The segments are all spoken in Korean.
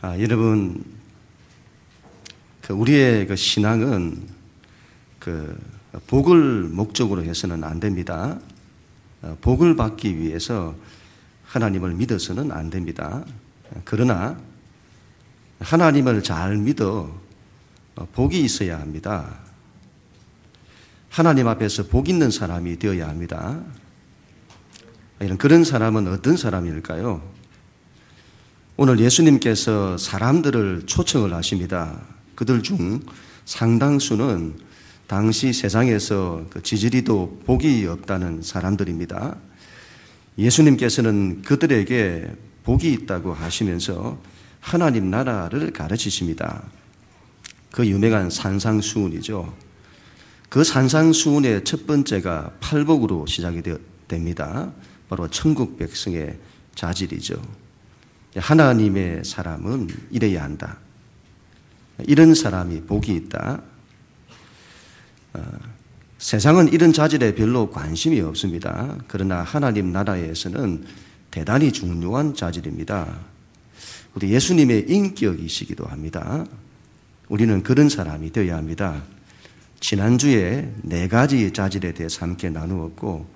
여러분, 우리의 신앙은 복을 목적으로 해서는 안 됩니다. 복을 받기 위해서 하나님을 믿어서는 안 됩니다. 그러나 하나님을 잘 믿어 복이 있어야 합니다. 하나님 앞에서 복 있는 사람이 되어야 합니다. 그런 사람은 어떤 사람일까요? 오늘 예수님께서 사람들을 초청을 하십니다. 그들 중 상당수는 당시 세상에서 지지리도 복이 없다는 사람들입니다. 예수님께서는 그들에게 복이 있다고 하시면서 하나님 나라를 가르치십니다. 그 유명한 산상수훈이죠. 그 산상수훈의 첫 번째가 팔복으로 시작이 됩니다. 바로 천국 백성의 자질이죠. 하나님의 사람은 이래야 한다. 이런 사람이 복이 있다. 세상은 이런 자질에 별로 관심이 없습니다. 그러나 하나님 나라에서는 대단히 중요한 자질입니다. 우리 예수님의 인격이시기도 합니다. 우리는 그런 사람이 되어야 합니다. 지난주에 4가지 자질에 대해서 함께 나누었고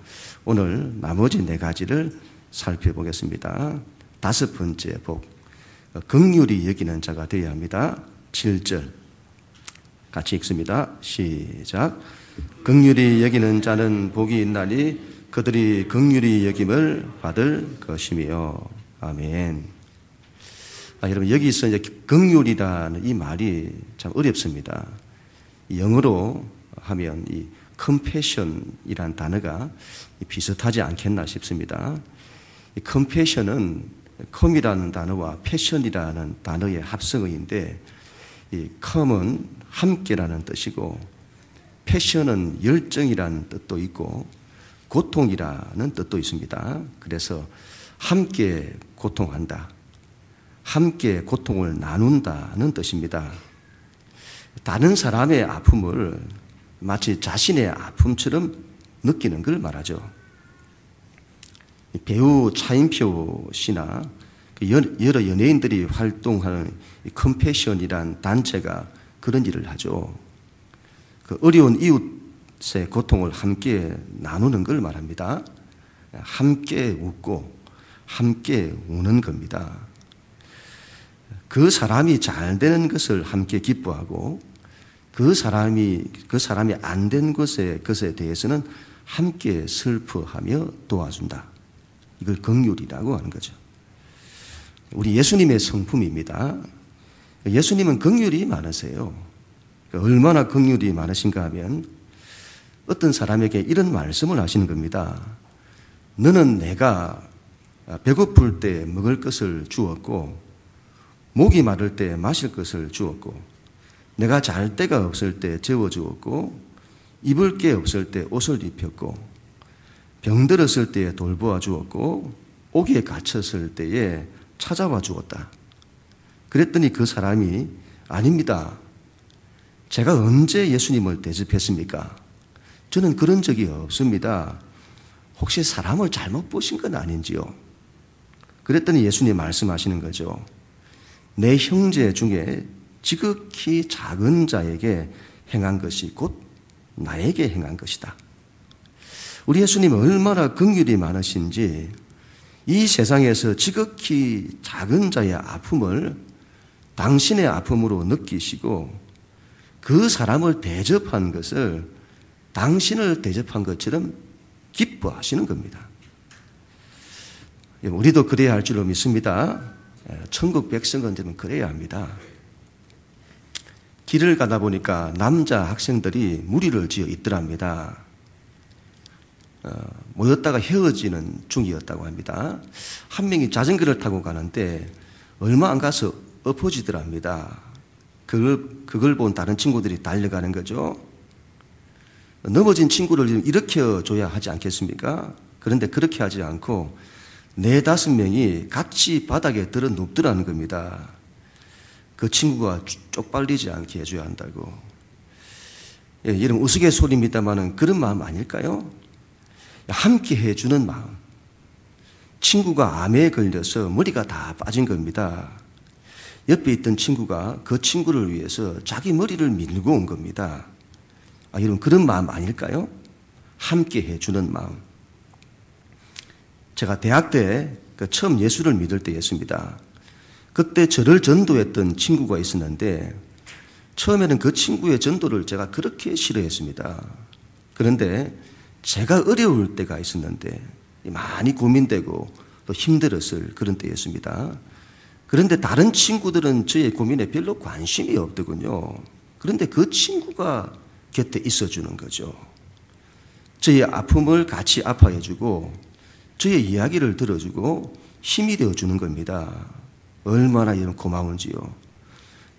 오늘 나머지 4가지를 살펴보겠습니다. 5번째 복, 긍휼히 여기는 자가 되어야 합니다. 7절 같이 읽습니다. 시작. 긍휼히 여기는 자는 복이 있나니 그들이 긍휼히 여김을 받을 것이며. 아멘. 여러분, 여기서 이제 긍휼이라는 이 말이 참 어렵습니다. 영어로 하면 이 compassion이라는 단어가 비슷하지 않겠나 싶습니다. 이 compassion은 com이라는 단어와 passion이라는 단어의 합성어인데, 이 com은 함께라는 뜻이고 passion은 열정이라는 뜻도 있고 고통이라는 뜻도 있습니다. 그래서 함께 고통한다, 함께 고통을 나눈다는 뜻입니다. 다른 사람의 아픔을 마치 자신의 아픔처럼 느끼는 걸 말하죠. 배우 차인표 씨나 여러 연예인들이 활동하는 컴패션이란 단체가 그런 일을 하죠. 어려운 이웃의 고통을 함께 나누는 걸 말합니다. 함께 웃고 함께 우는 겁니다. 그 사람이 잘 되는 것을 함께 기뻐하고 그 사람이 안 된 것에 대해서는 함께 슬퍼하며 도와준다. 이걸 긍휼이라고 하는 거죠. 우리 예수님의 성품입니다. 예수님은 긍휼이 많으세요. 얼마나 긍휼이 많으신가 하면 어떤 사람에게 이런 말씀을 하시는 겁니다. 너는 내가 배고플 때 먹을 것을 주었고 목이 마를 때 마실 것을 주었고 내가 잘 데가 없을 때 재워주었고 입을 게 없을 때 옷을 입혔고 병들었을 때에 돌보아 주었고 옥에 갇혔을 때에 찾아와 주었다. 그랬더니 그 사람이 아닙니다. 제가 언제 예수님을 대접했습니까? 저는 그런 적이 없습니다. 혹시 사람을 잘못 보신 건 아닌지요? 그랬더니 예수님 말씀하시는 거죠. 내 형제 중에 지극히 작은 자에게 행한 것이 곧 나에게 행한 것이다. 우리 예수님은 얼마나 긍휼이 많으신지 이 세상에서 지극히 작은 자의 아픔을 당신의 아픔으로 느끼시고 그 사람을 대접한 것을 당신을 대접한 것처럼 기뻐하시는 겁니다. 우리도 그래야 할 줄로 믿습니다. 천국 백성은 되면 그래야 합니다. 길을 가다 보니까 남자 학생들이 무리를 지어 있더랍니다. 모였다가 헤어지는 중이었다고 합니다. 한 명이 자전거를 타고 가는데 얼마 안 가서 엎어지더랍니다. 그걸 본 다른 친구들이 달려가는 거죠. 넘어진 친구를 일으켜줘야 하지 않겠습니까? 그런데 그렇게 하지 않고 4-5명이 같이 바닥에 들어 눕더라는 겁니다. 그 친구가 쪽팔리지 않게 해줘야 한다고. 이런 우스갯소리입니다만 그런 마음 아닐까요? 함께 해주는 마음. 친구가 암에 걸려서 머리가 다 빠진 겁니다. 옆에 있던 친구가 그 친구를 위해서 자기 머리를 밀고 온 겁니다. 여러분, 그런 마음 아닐까요? 함께 해주는 마음. 제가 대학 때 처음 예수를 믿을 때였습니다. 그때 저를 전도했던 친구가 있었는데 처음에는 그 친구의 전도를 제가 그렇게 싫어했습니다. 그런데 제가 어려울 때가 있었는데 많이 고민되고 또 힘들었을 그런 때였습니다. 그런데 다른 친구들은 저의 고민에 별로 관심이 없더군요. 그런데 그 친구가 곁에 있어주는 거죠. 저의 아픔을 같이 아파해주고 저의 이야기를 들어주고 힘이 되어주는 겁니다. 얼마나 이런 고마운지요.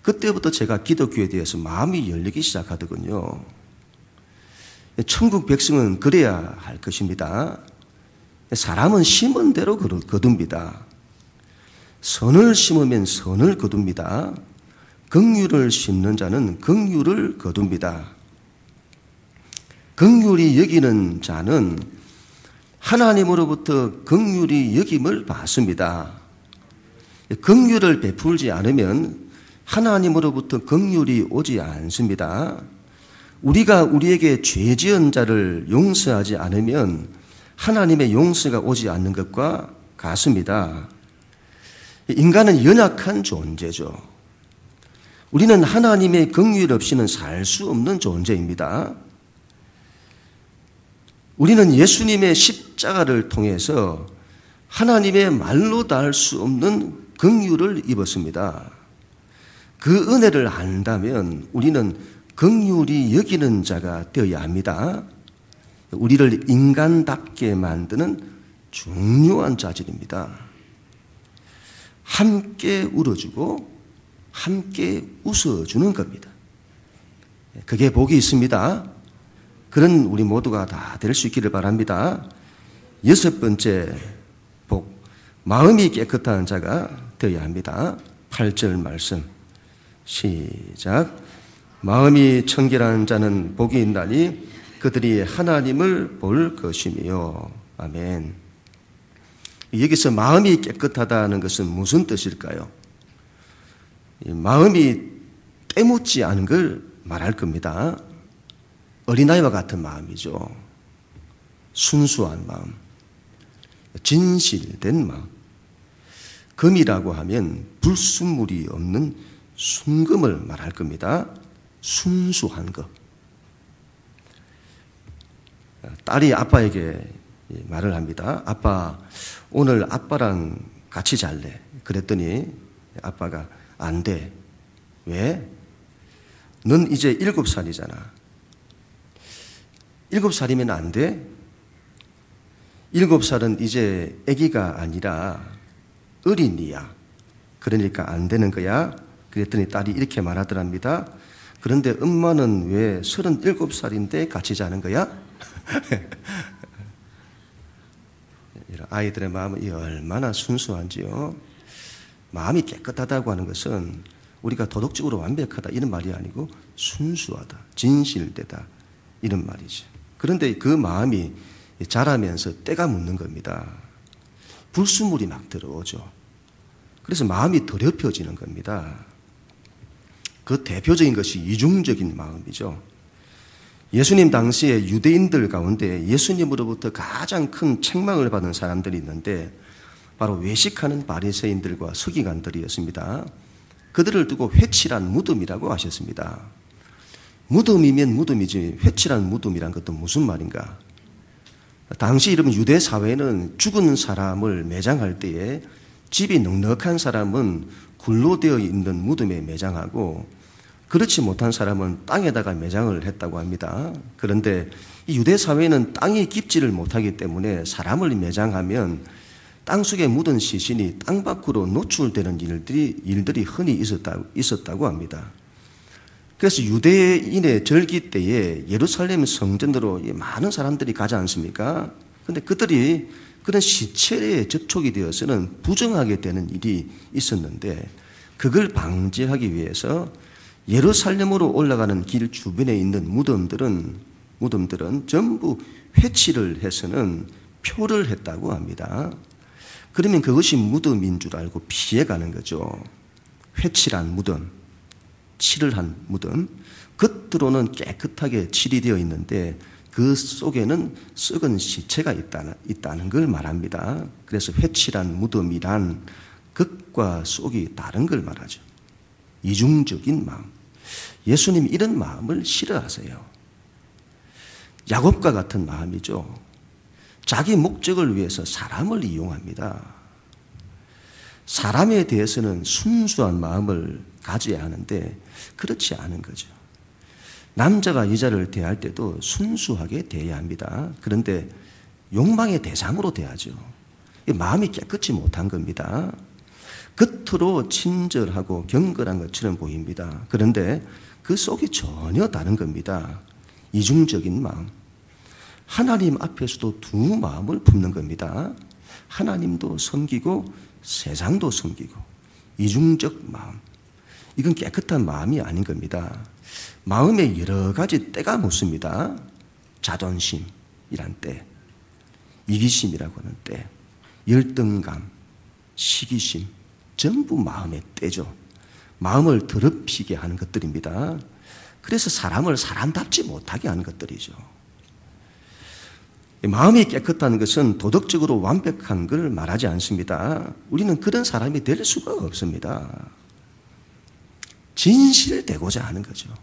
그때부터 제가 기독교에 대해서 마음이 열리기 시작하더군요. 천국 백성은 그래야 할 것입니다. 사람은 심은 대로 거둡니다. 선을 심으면 선을 거둡니다. 긍휼을 심는 자는 긍휼을 거둡니다. 긍휼히 여기는 자는 하나님으로부터 긍휼히 여김을 받습니다. 긍휼을 베풀지 않으면 하나님으로부터 긍휼이 오지 않습니다. 우리가 우리에게 죄 지은 자를 용서하지 않으면 하나님의 용서가 오지 않는 것과 같습니다. 인간은 연약한 존재죠. 우리는 하나님의 긍휼 없이는 살 수 없는 존재입니다. 우리는 예수님의 십자가를 통해서 하나님의 말로 닿을 수 없는 긍휼을 입었습니다. 그 은혜를 안다면 우리는 긍휼히 여기는 자가 되어야 합니다. 우리를 인간답게 만드는 중요한 자질입니다. 함께 울어주고 함께 웃어주는 겁니다. 그게 복이 있습니다. 그런 우리 모두가 다 될 수 있기를 바랍니다. 6번째 복, 마음이 깨끗한 자가 되어야 합니다. 8절 말씀 시작. 마음이 청결한 자는 복이 있나니 그들이 하나님을 볼 것이며. 아멘. 여기서 마음이 깨끗하다는 것은 무슨 뜻일까요? 마음이 때묻지 않은 걸 말할 겁니다. 어린아이와 같은 마음이죠. 순수한 마음, 진실된 마음. 금이라고 하면 불순물이 없는 순금을 말할 겁니다. 순수한 것. 딸이 아빠에게 말을 합니다. 아빠, 오늘 아빠랑 같이 잘래. 그랬더니 아빠가 안 돼. 왜? 넌 이제 7살이잖아. 7살이면 안 돼? 7살은 이제 아기가 아니라 어린이야. 그러니까 안 되는 거야. 그랬더니 딸이 이렇게 말하더랍니다. 그런데 엄마는 왜 37살인데 같이 자는 거야? 아이들의 마음은 얼마나 순수한지요. 마음이 깨끗하다고 하는 것은 우리가 도덕적으로 완벽하다 이런 말이 아니고 순수하다, 진실되다 이런 말이죠. 그런데 그 마음이 자라면서 때가 묻는 겁니다. 불순물이 막 들어오죠. 그래서 마음이 더럽혀지는 겁니다. 그 대표적인 것이 이중적인 마음이죠. 예수님 당시에 유대인들 가운데 예수님으로부터 가장 큰 책망을 받은 사람들이 있는데 바로 외식하는 바리새인들과 서기관들이었습니다. 그들을 두고 회칠한 무덤이라고 하셨습니다. 무덤이면 무덤이지 회칠한 무덤이란 것도 무슨 말인가? 당시 이러면 유대 사회는 죽은 사람을 매장할 때에 집이 넉넉한 사람은 굴로 되어 있는 무덤에 매장하고 그렇지 못한 사람은 땅에다가 매장을 했다고 합니다. 그런데 이 유대 사회는 땅이 깊지를 못하기 때문에 사람을 매장하면 땅속에 묻은 시신이 땅 밖으로 노출되는 일들이 흔히 있었다고 합니다. 그래서 유대인의 절기 때에 예루살렘 성전으로 많은 사람들이 가지 않습니까? 그런데 그들이 그런 시체에 접촉이 되어서는 부정하게 되는 일이 있었는데 그걸 방지하기 위해서 예루살렘으로 올라가는 길 주변에 있는 무덤들은 전부 회치를 해서는 표를 했다고 합니다. 그러면 그것이 무덤인 줄 알고 피해가는 거죠. 회칠한 무덤, 칠을 한 무덤, 겉으로는 깨끗하게 칠이 되어 있는데 그 속에는 썩은 시체가 있다는 걸 말합니다. 그래서 회칠한 무덤이란 겉과 속이 다른 걸 말하죠. 이중적인 마음. 예수님 이런 마음을 싫어하세요. 야곱과 같은 마음이죠. 자기 목적을 위해서 사람을 이용합니다. 사람에 대해서는 순수한 마음을 가져야 하는데 그렇지 않은 거죠. 남자가 여자를 대할 때도 순수하게 대해야 합니다. 그런데 욕망의 대상으로 대하죠. 마음이 깨끗이 못한 겁니다. 겉으로 친절하고 경건한 것처럼 보입니다. 그런데 그 속이 전혀 다른 겁니다. 이중적인 마음. 하나님 앞에서도 두 마음을 품는 겁니다. 하나님도 섬기고 세상도 섬기고 이중적 마음. 이건 깨끗한 마음이 아닌 겁니다. 마음에 여러 가지 때가 묻습니다. 자존심이란 때, 이기심이라고 하는 때, 열등감, 시기심, 전부 마음의 때죠. 마음을 더럽히게 하는 것들입니다. 그래서 사람을 사람답지 못하게 하는 것들이죠. 마음이 깨끗한 것은 도덕적으로 완벽한 걸 말하지 않습니다. 우리는 그런 사람이 될 수가 없습니다. 진실되고자 하는 거죠.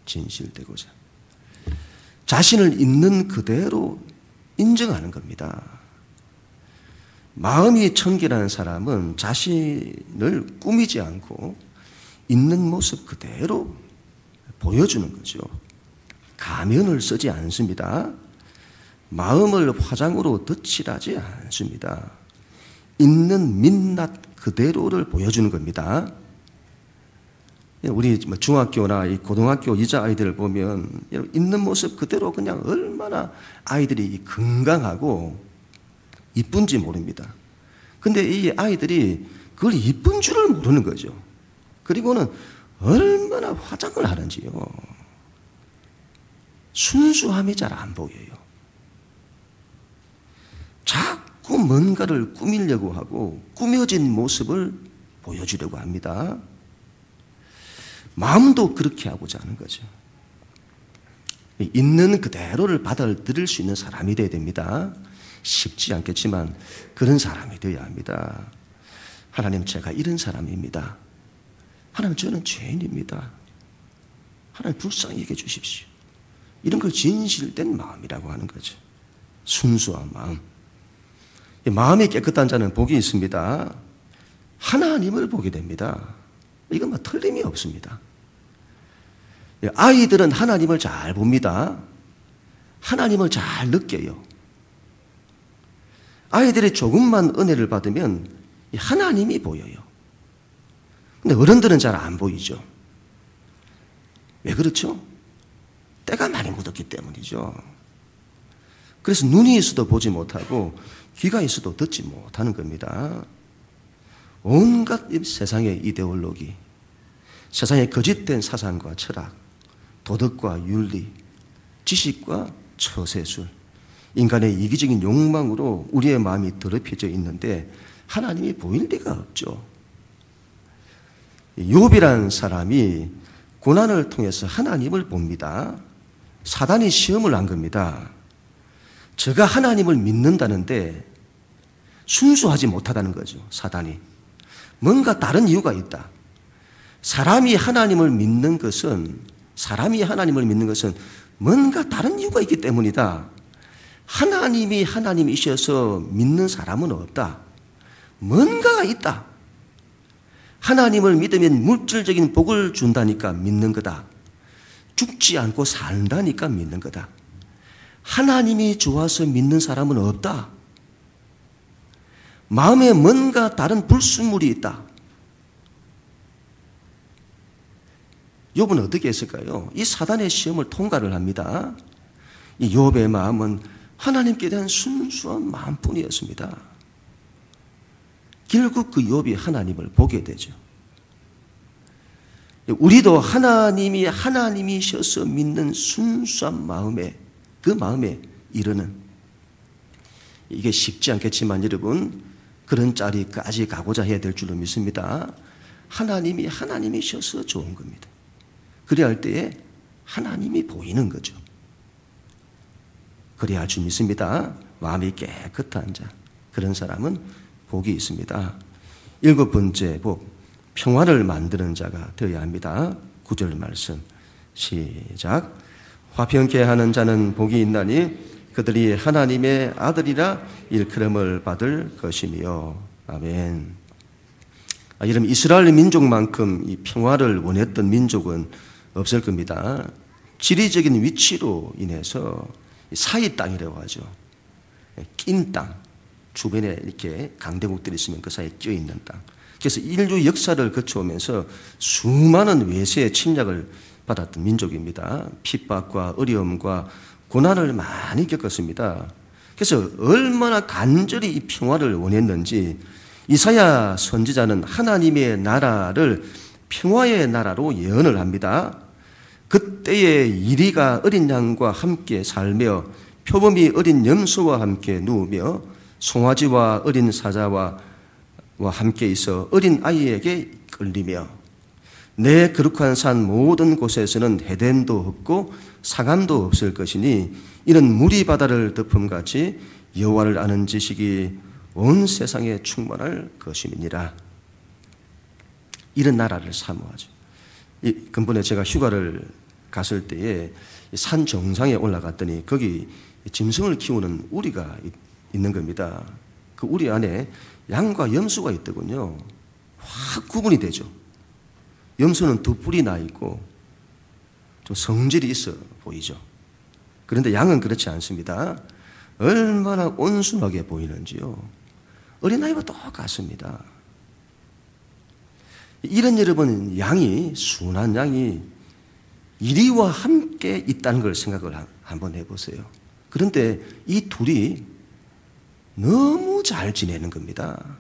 진실되고자. 자신을 있는 그대로 인정하는 겁니다. 마음이 청결한 사람은 자신을 꾸미지 않고 있는 모습 그대로 보여주는 거죠. 가면을 쓰지 않습니다. 마음을 화장으로 덧칠하지 않습니다. 있는 민낯 그대로를 보여주는 겁니다. 우리 중학교나 고등학교 여자아이들을 보면 있는 모습 그대로 그냥 얼마나 아이들이 건강하고 이쁜지 모릅니다. 근데 이 아이들이 그걸 이쁜 줄을 모르는 거죠. 그리고는 얼마나 화장을 하는지요. 순수함이 잘 안 보여요. 자꾸 뭔가를 꾸미려고 하고 꾸며진 모습을 보여주려고 합니다. 마음도 그렇게 하고자 하는 거죠. 있는 그대로를 받아들일 수 있는 사람이 되어야 됩니다. 쉽지 않겠지만 그런 사람이 되어야 합니다. 하나님, 제가 이런 사람입니다. 하나님, 저는 죄인입니다. 하나님, 불쌍히 여겨 주십시오. 이런 걸 진실된 마음이라고 하는 거죠. 순수한 마음. 마음이 깨끗한 자는 복이 있습니다. 하나님을 보게 됩니다. 이건 뭐 틀림이 없습니다. 아이들은 하나님을 잘 봅니다. 하나님을 잘 느껴요. 아이들이 조금만 은혜를 받으면 하나님이 보여요. 근데 어른들은 잘 안 보이죠. 왜 그렇죠? 때가 많이 묻었기 때문이죠. 그래서 눈이 있어도 보지 못하고 귀가 있어도 듣지 못하는 겁니다. 온갖 세상의 이데올로기, 세상의 거짓된 사상과 철학, 도덕과 윤리, 지식과 처세술, 인간의 이기적인 욕망으로 우리의 마음이 더럽혀져 있는데 하나님이 보일 리가 없죠. 욥이라는 사람이 고난을 통해서 하나님을 봅니다. 사단이 시험을 한 겁니다. 저가 하나님을 믿는다는데 순수하지 못하다는 거죠. 사단이. 뭔가 다른 이유가 있다. 사람이 하나님을 믿는 것은 뭔가 다른 이유가 있기 때문이다. 하나님이 하나님이셔서 믿는 사람은 없다. 뭔가가 있다. 하나님을 믿으면 물질적인 복을 준다니까 믿는 거다. 죽지 않고 산다니까 믿는 거다. 하나님이 좋아서 믿는 사람은 없다. 마음에 뭔가 다른 불순물이 있다. 욥은 어떻게 했을까요? 이 사단의 시험을 통과를 합니다. 이 욥의 마음은 하나님께 대한 순수한 마음뿐이었습니다. 결국 그 욥이 하나님을 보게 되죠. 우리도 하나님이 하나님이셔서 믿는 순수한 마음에, 그 마음에 이르는, 이게 쉽지 않겠지만 여러분 그런 자리까지 가고자 해야 될 줄로 믿습니다. 하나님이 하나님이셔서 좋은 겁니다. 그래야 할 때에 하나님이 보이는 거죠. 그래야 할 줄 믿습니다. 마음이 깨끗한 자, 그런 사람은 복이 있습니다. 7번째 복, 평화를 만드는 자가 되어야 합니다. 9절 말씀 시작. 화평케 하는 자는 복이 있나니 그들이 하나님의 아들이라 일컬음을 받을 것이며. 아멘. 여러분, 이스라엘 민족만큼 이 평화를 원했던 민족은 없을 겁니다. 지리적인 위치로 인해서 사이 땅이라고 하죠. 낀 땅, 주변에 이렇게 강대국들이 있으면 그 사이에 껴있는 땅. 그래서 인류 역사를 거쳐오면서 수많은 외세의 침략을 받았던 민족입니다. 핍박과 어려움과 고난을 많이 겪었습니다. 그래서 얼마나 간절히 이 평화를 원했는지 이사야 선지자는 하나님의 나라를 평화의 나라로 예언을 합니다. 그때에 이리가 어린 양과 함께 살며 표범이 어린 염소와 함께 누우며 송아지와 어린 사자와 함께 있어 어린 아이에게 끌리며 내 거룩한 산 모든 곳에서는 해됨도 없고 사감도 없을 것이니 이는 물이 바다를 덮음같이 여호와를 아는 지식이 온 세상에 충만할 것임이니라. 이런 나라를 사모하죠. 근본에 제가 휴가를 갔을 때에 산 정상에 올라갔더니 거기 짐승을 키우는 우리가 있는 겁니다. 그 우리 안에 양과 염소가 있더군요. 확 구분이 되죠. 염소는 두 뿔이 나 있고 좀 성질이 있어 보이죠. 그런데 양은 그렇지 않습니다. 얼마나 온순하게 보이는지요. 어린아이와 똑같습니다. 이런 여러분, 양이, 순한 양이 이리와 함께 있다는 걸 생각을 한번 해보세요. 그런데 이 둘이 너무 잘 지내는 겁니다.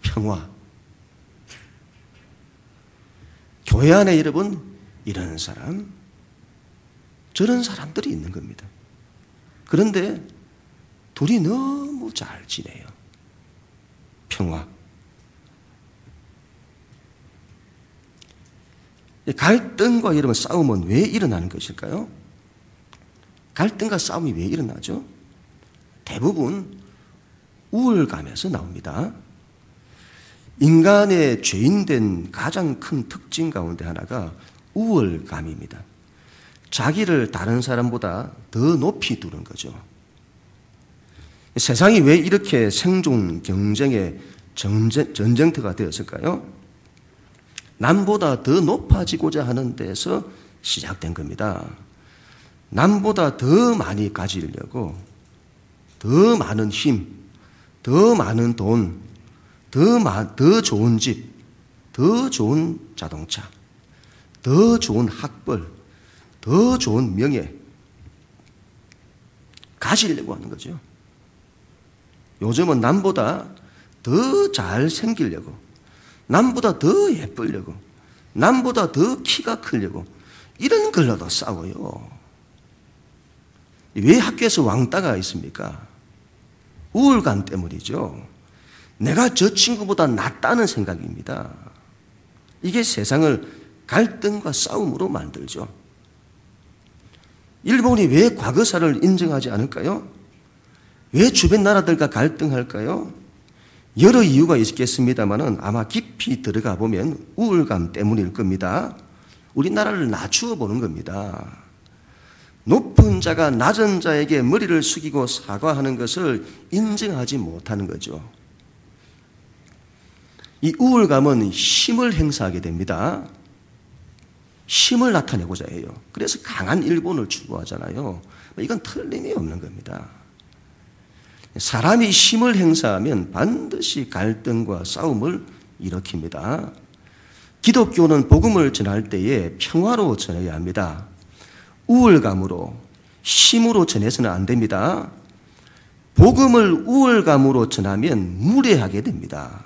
평화. 교회 안에 여러분, 이런 사람, 저런 사람들이 있는 겁니다. 그런데 둘이 너무 잘 지내요. 평화. 갈등과 여러분 싸움은 왜 일어나는 것일까요? 갈등과 싸움이 왜 일어나죠? 대부분 우월감에서 나옵니다. 인간의 죄인된 가장 큰 특징 가운데 하나가 우월감입니다. 자기를 다른 사람보다 더 높이 두는 거죠. 세상이 왜 이렇게 생존 경쟁의 전쟁터가 되었을까요? 남보다 더 높아지고자 하는 데서 시작된 겁니다. 남보다 더 많이 가지려고 더 많은 힘, 더 많은 돈, 더 좋은 집, 더 좋은 자동차, 더 좋은 학벌, 더 좋은 명예 가지려고 하는 거죠. 요즘은 남보다 더 잘 생기려고, 남보다 더 예쁘려고, 남보다 더 키가 크려고 이런 걸로도 싸워요. 왜 학교에서 왕따가 있습니까? 우월감 때문이죠. 내가 저 친구보다 낫다는 생각입니다. 이게 세상을 갈등과 싸움으로 만들죠. 일본이 왜 과거사를 인정하지 않을까요? 왜 주변 나라들과 갈등할까요? 여러 이유가 있겠습니다만 아마 깊이 들어가 보면 우월감 때문일 겁니다. 우리나라를 낮추어 보는 겁니다. 높은 자가 낮은 자에게 머리를 숙이고 사과하는 것을 인정하지 못하는 거죠. 이 우월감은 힘을 행사하게 됩니다. 힘을 나타내고자 해요. 그래서 강한 일본을 추구하잖아요. 이건 틀림이 없는 겁니다. 사람이 힘을 행사하면 반드시 갈등과 싸움을 일으킵니다. 기독교는 복음을 전할 때에 평화로 전해야 합니다. 우월감으로, 힘으로 전해서는 안 됩니다. 복음을 우월감으로 전하면 무례하게 됩니다.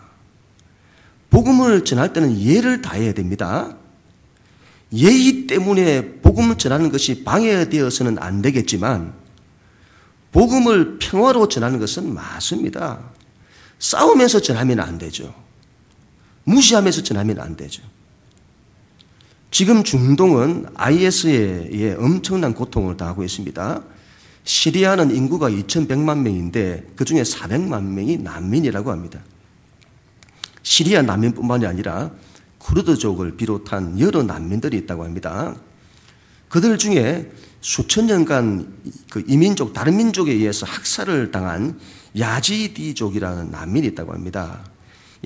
복음을 전할 때는 예를 다해야 됩니다. 예의 때문에 복음을 전하는 것이 방해되어서는 안 되겠지만 복음을 평화로 전하는 것은 맞습니다. 싸우면서 전하면 안 되죠. 무시하면서 전하면 안 되죠. 지금 중동은 IS에 의해 엄청난 고통을 당하고 있습니다. 시리아는 인구가 2,100만 명인데 그중에 400만 명이 난민이라고 합니다. 시리아 난민뿐만이 아니라 쿠르드족을 비롯한 여러 난민들이 있다고 합니다. 그들 중에 수천 년간 그 이민족, 다른 민족에 의해서 학살을 당한 야지디족이라는 난민이 있다고 합니다.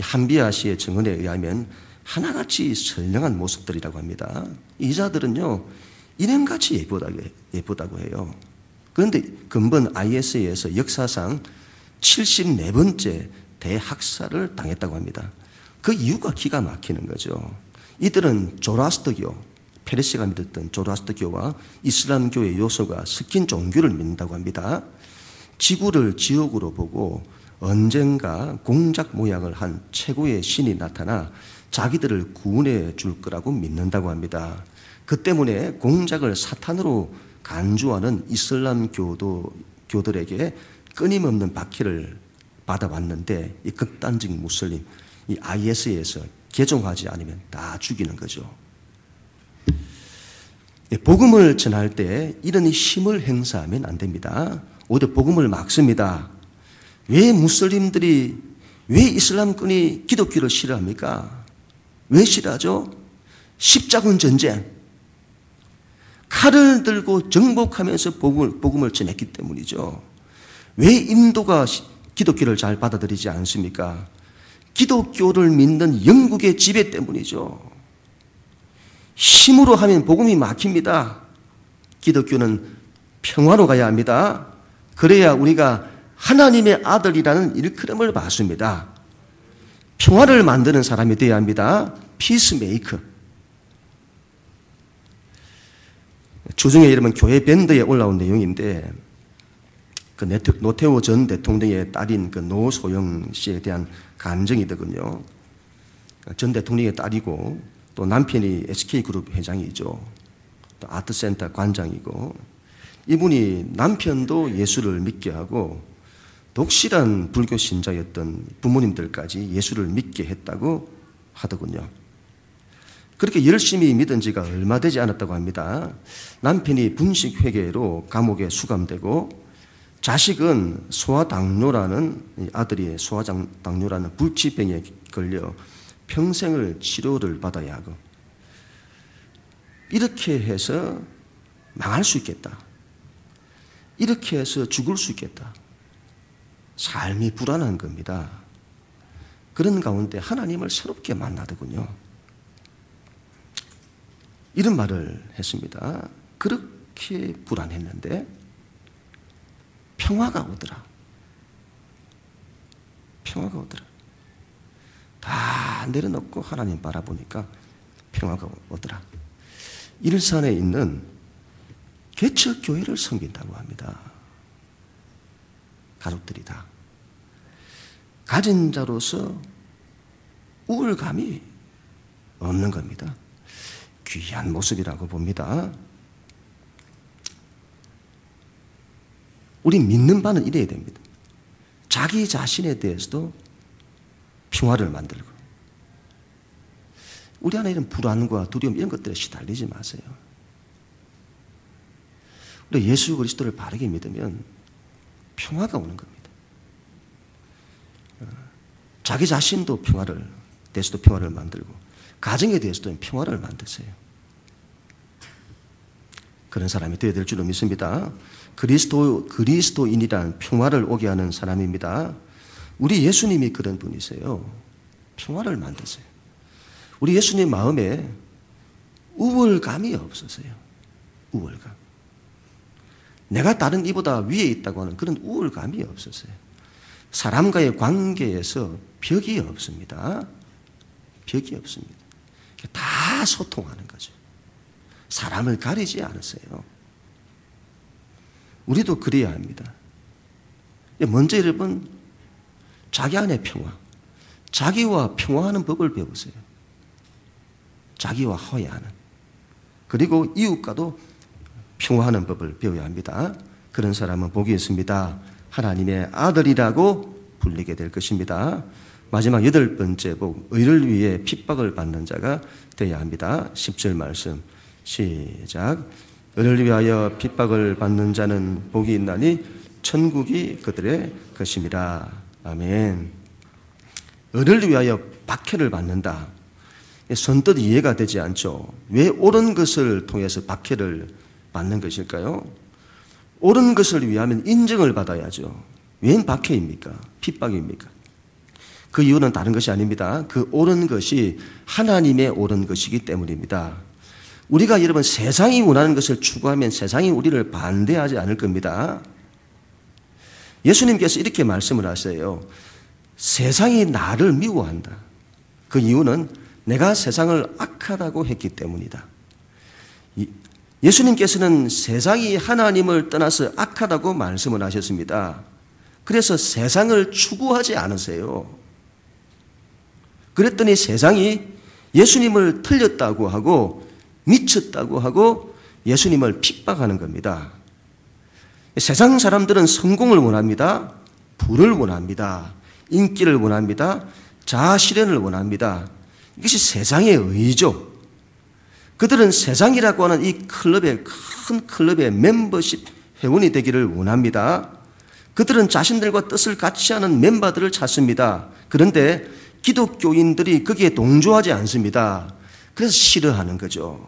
한비아 씨의 증언에 의하면 하나같이 선량한 모습들이라고 합니다. 이 자들은요, 이름같이 예쁘다고 해요. 그런데 근본 IS에서 역사상 74번째 대학살을 당했다고 합니다. 그 이유가 기가 막히는 거죠. 이들은 조라스터교, 페르시아가 믿었던 조라스터교와 이슬람교의 요소가 섞인 종교를 믿는다고 합니다. 지구를 지옥으로 보고 언젠가 공작 모양을 한 최고의 신이 나타나 자기들을 구원해 줄 거라고 믿는다고 합니다. 그 때문에 공작을 사탄으로 간주하는 이슬람 교들에게 끊임없는 박해를 받아왔는데 이 극단적인 무슬림, 이 IS에서 개종하지 않으면 다 죽이는 거죠. 복음을 전할 때 이런 힘을 행사하면 안 됩니다. 오히려 복음을 막습니다. 왜 무슬림들이, 왜 이슬람권이 기독교를 싫어합니까? 왜 싫어하죠? 십자군 전쟁. 칼을 들고 정복하면서 복음을 전했기 때문이죠. 왜 인도가 기독교를 잘 받아들이지 않습니까? 기독교를 믿는 영국의 지배 때문이죠. 힘으로 하면 복음이 막힙니다. 기독교는 평화로 가야 합니다. 그래야 우리가 하나님의 아들이라는 일컬음을 받습니다. 평화를 만드는 사람이 되어야 합니다. 피스메이커. 주중에 이러면 교회 밴드에 올라온 내용인데 그 노태우 전 대통령의 딸인 그 노소영 씨에 대한 감정이더군요. 전 대통령의 딸이고 또 남편이 SK그룹 회장이죠. 또 아트센터 관장이고 이분이 남편도 예수를 믿게 하고 독실한 불교 신자였던 부모님들까지 예수를 믿게 했다고 하더군요. 그렇게 열심히 믿은 지가 얼마 되지 않았다고 합니다. 남편이 분식회계로 감옥에 수감되고 자식은 소아당뇨라는 아들이 소아당뇨라는 불치병에 걸려 평생을 치료를 받아야 하고 이렇게 해서 망할 수 있겠다. 이렇게 해서 죽을 수 있겠다. 삶이 불안한 겁니다. 그런 가운데 하나님을 새롭게 만나더군요. 이런 말을 했습니다. 그렇게 불안했는데 평화가 오더라. 평화가 오더라. 다 내려놓고 하나님 바라보니까 평화가 오더라. 일산에 있는 개척교회를 섬긴다고 합니다. 가족들이 다. 가진 자로서 우울감이 없는 겁니다. 귀한 모습이라고 봅니다. 우리 믿는 바는 이래야 됩니다. 자기 자신에 대해서도 평화를 만들고 우리 안에 이런 불안과 두려움 이런 것들에 시달리지 마세요. 우리 예수 그리스도를 바르게 믿으면 평화가 오는 겁니다. 자기 자신도 평화를 대해서도 평화를 만들고 가정에 대해서도 평화를 만드세요. 그런 사람이 되어야 될 줄로 믿습니다. 그리스도인이란 평화를 오게 하는 사람입니다. 우리 예수님이 그런 분이세요. 평화를 만드세요. 우리 예수님 마음에 우월감이 없으세요. 우월감. 내가 다른 이보다 위에 있다고 하는 그런 우월감이 없으세요. 사람과의 관계에서 벽이 없습니다. 벽이 없습니다. 다 소통하는 거죠. 사람을 가리지 않으세요. 우리도 그래야 합니다. 먼저 여러분 자기 안의 평화, 자기와 평화하는 법을 배우세요. 자기와 화해하는, 그리고 이웃과도 평화하는 법을 배워야 합니다. 그런 사람은 복이 있습니다. 하나님의 아들이라고 불리게 될 것입니다. 마지막 8번째 복, 의를 위해 핍박을 받는 자가 되어야 합니다. 10절 말씀 시작. 의를 위하여 핍박을 받는 자는 복이 있나니 천국이 그들의 것임이라. 아멘. 의를 위하여 박해를 받는다. 선뜻 이해가 되지 않죠. 왜 옳은 것을 통해서 박해를 받는 것일까요? 옳은 것을 위하면 인정을 받아야죠. 웬 박해입니까? 핍박입니까? 그 이유는 다른 것이 아닙니다. 그 옳은 것이 하나님의 옳은 것이기 때문입니다. 우리가 여러분 세상이 원하는 것을 추구하면 세상이 우리를 반대하지 않을 겁니다. 예수님께서 이렇게 말씀을 하세요. 세상이 나를 미워한다. 그 이유는 내가 세상을 악하다고 했기 때문이다. 예수님께서는 세상이 하나님을 떠나서 악하다고 말씀을 하셨습니다. 그래서 세상을 추구하지 않으세요. 그랬더니 세상이 예수님을 틀렸다고 하고 미쳤다고 하고 예수님을 핍박하는 겁니다. 세상 사람들은 성공을 원합니다. 부를 원합니다. 인기를 원합니다. 자아실현을 원합니다. 이것이 세상의 의죠. 그들은 세상이라고 하는 이 클럽의 큰 클럽의 멤버십 회원이 되기를 원합니다. 그들은 자신들과 뜻을 같이 하는 멤버들을 찾습니다. 그런데 기독교인들이 거기에 동조하지 않습니다. 그래서 싫어하는 거죠.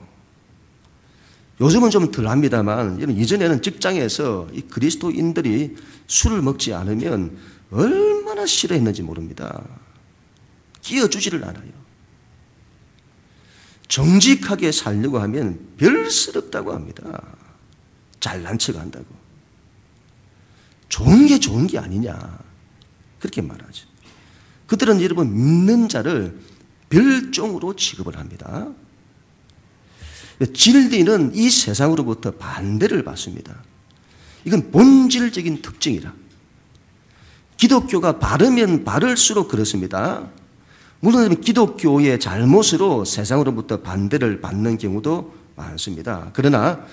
요즘은 좀 덜합니다만 이전에는 직장에서 이 그리스도인들이 술을 먹지 않으면 얼마나 싫어했는지 모릅니다. 끼어주지를 않아요. 정직하게 살려고 하면 별스럽다고 합니다. 잘난 척한다고. 좋은 게 아니냐 그렇게 말하죠. 그들은 여러분 믿는 자를 별종으로 취급을 합니다. 진리는 이 세상으로부터 반대를 받습니다. 이건 본질적인 특징이라. 기독교가 바르면 바를수록 그렇습니다. 물론 기독교의 잘못으로 세상으로부터 반대를 받는 경우도 많습니다. 그러나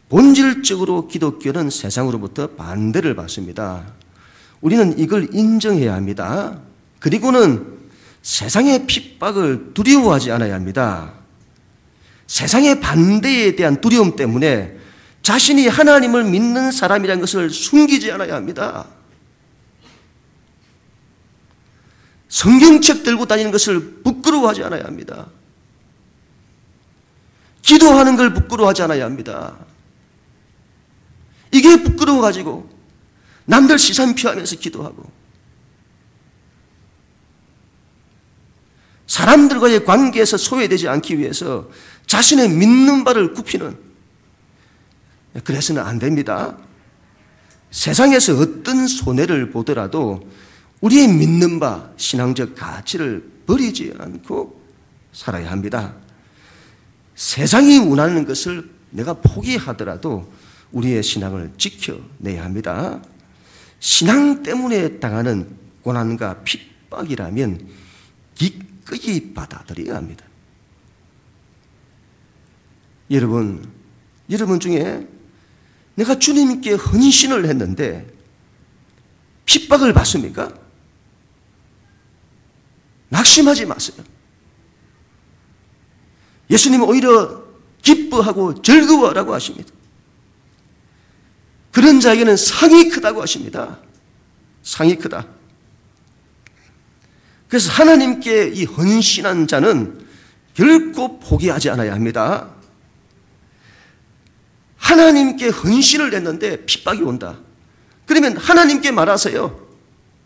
본질적으로 기독교는 세상으로부터 반대를 받습니다. 우리는 이걸 인정해야 합니다. 그리고는 세상의 핍박을 두려워하지 않아야 합니다. 세상의 반대에 대한 두려움 때문에 자신이 하나님을 믿는 사람이라는 것을 숨기지 않아야 합니다. 성경책 들고 다니는 것을 부끄러워하지 않아야 합니다. 기도하는 걸 부끄러워하지 않아야 합니다. 이게 부끄러워가지고 남들 시선 피하면서 기도하고 사람들과의 관계에서 소외되지 않기 위해서 자신의 믿는 바를 굽히는, 그래서는 안 됩니다. 세상에서 어떤 손해를 보더라도 우리의 믿는 바, 신앙적 가치를 버리지 않고 살아야 합니다. 세상이 원하는 것을 내가 포기하더라도 우리의 신앙을 지켜내야 합니다. 신앙 때문에 당하는 고난과 핍박이라면 기꺼이 받아들여야 합니다. 여러분 중에 내가 주님께 헌신을 했는데 핍박을 받습니까? 낙심하지 마세요. 예수님은 오히려 기뻐하고 즐거워하라고 하십니다. 그런 자에게는 상이 크다고 하십니다. 상이 크다. 그래서 하나님께 이 헌신한 자는 결코 포기하지 않아야 합니다. 하나님께 헌신을 했는데 핍박이 온다. 그러면 하나님께 말하세요.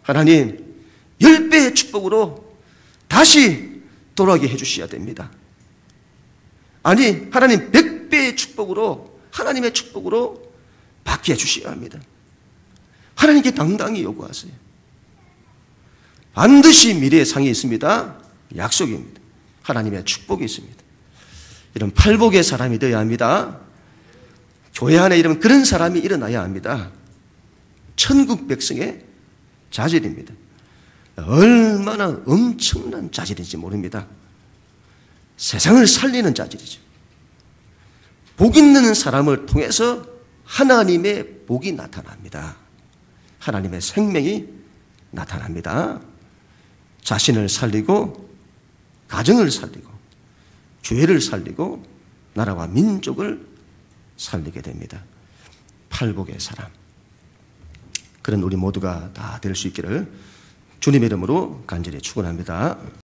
하나님, 10배의 축복으로 다시 돌아오게 해주셔야 됩니다. 아니, 하나님 100배의 축복으로, 하나님의 축복으로 받게 해주셔야 합니다. 하나님께 당당히 요구하세요. 반드시 미래의 상이 있습니다. 약속입니다. 하나님의 축복이 있습니다. 이런 팔복의 사람이 되어야 합니다. 교회 안에 이런 그런 사람이 일어나야 합니다. 천국 백성의 자질입니다. 얼마나 엄청난 자질인지 모릅니다. 세상을 살리는 자질이죠. 복 있는 사람을 통해서 하나님의 복이 나타납니다. 하나님의 생명이 나타납니다. 자신을 살리고 가정을 살리고 교회를 살리고 나라와 민족을 살리게 됩니다. 팔복의 사람. 그런 우리 모두가 다 될 수 있기를 주님의 이름으로 간절히 축원합니다.